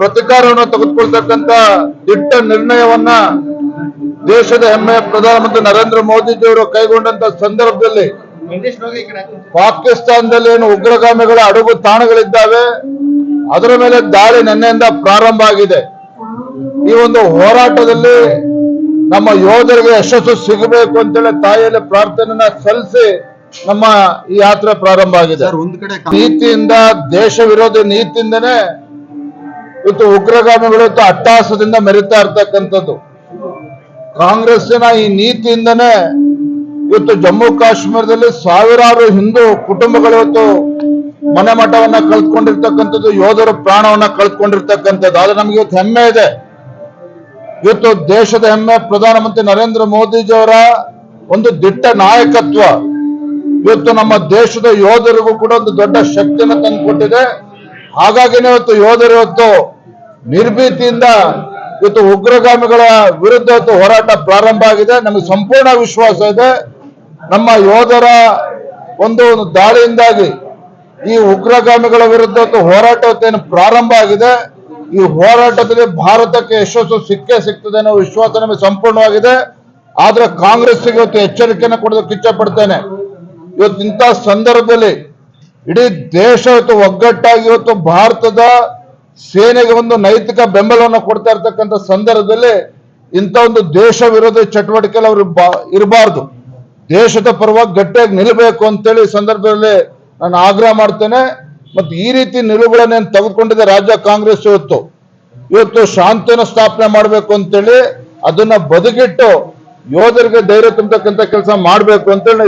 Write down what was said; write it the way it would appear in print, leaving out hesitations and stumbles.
ಪ್ರತಿಕಾರವನ್ನು ತೆಗೆದುಕೊಳ್ತಕ್ಕಂತ ದಿಟ್ಟ ನಿರ್ಣಯವನ್ನ ದೇಶದ ಹೆಮ್ಮೆಯ ಪ್ರಧಾನಮಂತ್ರಿ ನರೇಂದ್ರ ಮೋದಿಜಿಯವರು ಕೈಗೊಂಡಂತ ಸಂದರ್ಭದಲ್ಲಿ ಪಾಕಿಸ್ತಾನದಲ್ಲಿ ಏನು ಉಗ್ರಗಾಮಿಗಳ ಅಡಗು ತಾಣಗಳಿದ್ದಾವೆ ಅದರ ಮೇಲೆ ದಾಳಿ ನಿನ್ನೆಯಿಂದ ಪ್ರಾರಂಭ ಆಗಿದೆ. ಈ ಒಂದು ಹೋರಾಟದಲ್ಲಿ ನಮ್ಮ ಯೋಧರಿಗೆ ಯಶಸ್ಸು ಸಿಗಬೇಕು ಅಂತೇಳಿ ತಾಯಿಯಲ್ಲಿ ಪ್ರಾರ್ಥನೆಯನ್ನ ಸಲ್ಲಿಸಿ ನಮ್ಮ ಈ ಯಾತ್ರೆ ಪ್ರಾರಂಭ ಆಗಿದೆ. ನೀತಿಯಿಂದ, ದೇಶ ವಿರೋಧಿ ನೀತಿಯಿಂದನೇ ಇವತ್ತು ಉಗ್ರಗಾಮಿಗಳು ಇವತ್ತು ಅಟ್ಟಹಾಸದಿಂದ ಮೆರಿತಾ ಇರ್ತಕ್ಕಂಥದ್ದು. ಕಾಂಗ್ರೆಸ್ಸಿನ ಈ ನೀತಿಯಿಂದನೇ ಇವತ್ತು ಜಮ್ಮು ಕಾಶ್ಮೀರದಲ್ಲಿ ಸಾವಿರಾರು ಹಿಂದೂ ಕುಟುಂಬಗಳು ಇವತ್ತು ಮನೆ ಮಠವನ್ನ ಕಳ್ಕೊಂಡಿರ್ತಕ್ಕಂಥದ್ದು, ಯೋಧರ ಪ್ರಾಣವನ್ನ ಕಳ್ಕೊಂಡಿರ್ತಕ್ಕಂಥದ್ದು. ಆದ್ರೆ ನಮ್ಗೆ ಇವತ್ತು ಹೆಮ್ಮೆ ಇದೆ. ಇವತ್ತು ದೇಶದ ಹೆಮ್ಮೆ ಪ್ರಧಾನಮಂತ್ರಿ ನರೇಂದ್ರ ಮೋದಿಜಿಯವರ ಒಂದು ದಿಟ್ಟ ನಾಯಕತ್ವ ಇವತ್ತು ನಮ್ಮ ದೇಶದ ಯೋಧರಿಗೂ ಕೂಡ ಒಂದು ದೊಡ್ಡ ಶಕ್ತಿಯನ್ನು ತಂದುಕೊಟ್ಟಿದೆ. ಹಾಗಾಗಿನೇ ಇವತ್ತು ಯೋಧರು ಇವತ್ತು ನಿರ್ಭೀತಿಯಿಂದ ಇವತ್ತು ಉಗ್ರಗಾಮಿಗಳ ವಿರುದ್ಧ ಇವತ್ತು ಹೋರಾಟ ಪ್ರಾರಂಭ ಆಗಿದೆ. ನಮಗೆ ಸಂಪೂರ್ಣ ವಿಶ್ವಾಸ ಇದೆ, ನಮ್ಮ ಯೋಧರ ಒಂದು ದಾಳಿಯಿಂದಾಗಿ ಈ ಉಗ್ರಗಾಮಿಗಳ ವಿರುದ್ಧ ಹೋರಾಟ ಏನು ಪ್ರಾರಂಭ ಆಗಿದೆ, ಈ ಹೋರಾಟದಲ್ಲಿ ಭಾರತಕ್ಕೆ ಯಶಸ್ಸು ಸಿಕ್ಕೇ ಸಿಗ್ತದೆ ಅನ್ನೋ ವಿಶ್ವಾಸ ನಮಗೆ ಸಂಪೂರ್ಣವಾಗಿದೆ. ಆದ್ರೆ ಕಾಂಗ್ರೆಸ್ಗೆ ಇವತ್ತು ಎಚ್ಚರಿಕೆಯನ್ನು ಕೊಡೋದಕ್ಕೆ ಇಚ್ಛೆ ಪಡ್ತೇನೆ. ಇವತ್ತು ಇಂಥ ಸಂದರ್ಭದಲ್ಲಿ ಇಡೀ ದೇಶ ಇವತ್ತು ಒಗ್ಗಟ್ಟಾಗಿ ಇವತ್ತು ಭಾರತದ ಸೇನೆಗೆ ಒಂದು ನೈತಿಕ ಬೆಂಬಲವನ್ನು ಕೊಡ್ತಾ ಇರ್ತಕ್ಕಂಥ ಸಂದರ್ಭದಲ್ಲಿ ಇಂಥ ಒಂದು ದೇಶ ವಿರೋಧಿ ಚಟುವಟಿಕೆಯಲ್ಲಿ ಅವರು ಇರಬಾರ್ದು. ದೇಶದ ಪರವಾಗಿ ಗಟ್ಟಿಯಾಗಿ ನಿಲ್ಲಬೇಕು ಅಂತೇಳಿ ಈ ಸಂದರ್ಭದಲ್ಲಿ ನಾನು ಆಗ್ರಹ ಮಾಡ್ತೇನೆ. ಮತ್ತು ಈ ರೀತಿ ನಿಲುವುಗಳನ್ನೇನು ತೆಗೆದುಕೊಂಡಿದೆ ರಾಜ್ಯ ಕಾಂಗ್ರೆಸ್ ಇವತ್ತು ಶಾಂತಿಯನ್ನು ಸ್ಥಾಪನೆ ಮಾಡಬೇಕು ಅಂತೇಳಿ ಅದನ್ನ ಬದಿಗಿಟ್ಟು ಯೋಧರಿಗೆ ಧೈರ್ಯ ತುಂಬತಕ್ಕಂಥ ಕೆಲಸ ಮಾಡಬೇಕು ಅಂತೇಳಿ